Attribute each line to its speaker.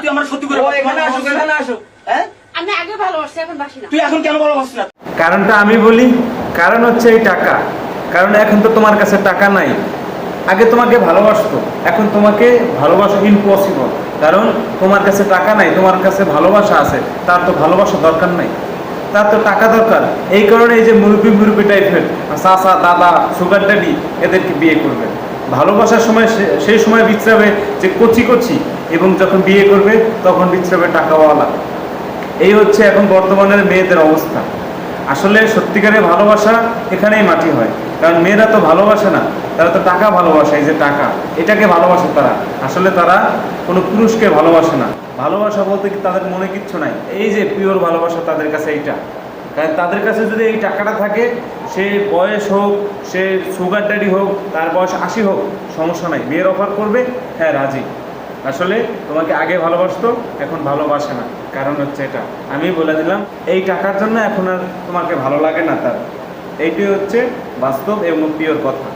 Speaker 1: তুই আমার সত্যি করে
Speaker 2: এখানে আসো
Speaker 1: হ্যাঁ
Speaker 3: আমি আগে ভালোবাসছি এখন বাসি না।
Speaker 1: তুই এখন কেন ভালোবাসিস না?
Speaker 4: কারণটা আমি বলি, কারণ হচ্ছে এই টাকা। কারণ এখন তো তোমার কাছে টাকা নাই। আগে তোমাকে ভালোবাসতো, এখন তোমাকে ভালোবাসা ইম্পসিবল। কারণ তোমার কাছে টাকা নাই, তোমার কাছে ভালোবাসা আছে, তার তো ভালোবাসা দরকার নাই, তার তো টাকা দরকার। এই কারণে এই যে মুরব্বী টাইপের চাচা দাদা সুগার ড্যাডি এদেরকে বিয়ে করবে। ভালোবাসার সময় সেই সময় বিছড়াবে যে কচি এবং যখন বিয়ে করবে তখন বিছড়াবে টাকাওয়ালা। এই হচ্ছে এখন বর্তমানের মেয়েদের অবস্থা। আসলে সত্যিকারের ভালোবাসা এখানেই মাটি হয়। কারণ মেয়েরা তো ভালোবাসে না, তারা তো টাকা ভালোবাসে। এই যে টাকা, এটাকে ভালোবাসে তারা। আসলে তারা কোনো পুরুষকে ভালোবাসে না। ভালোবাসা বলতে কি তাদের মনে কিচ্ছু নাই। এই যে পিওর ভালোবাসা তাদের কাছে এইটা। কারণ তাদের কাছে যদি এই টাকাটা থাকে, সে বয়স হোক, সে সুগার ড্যাডি হোক, তার বয়স 80 হোক, সমস্যা নাই, বিয়ের অফার করবে, হ্যাঁ রাজি। আসলে তোমাকে আগে ভালোবাসতো, এখন ভালোবাসে না। কারণ হচ্ছে এটা, আমি বলে দিলাম, এই টাকার জন্য এখন আর তোমাকে ভালো লাগে না তার। এইটাই হচ্ছে বাস্তব এবং পিওর কথা।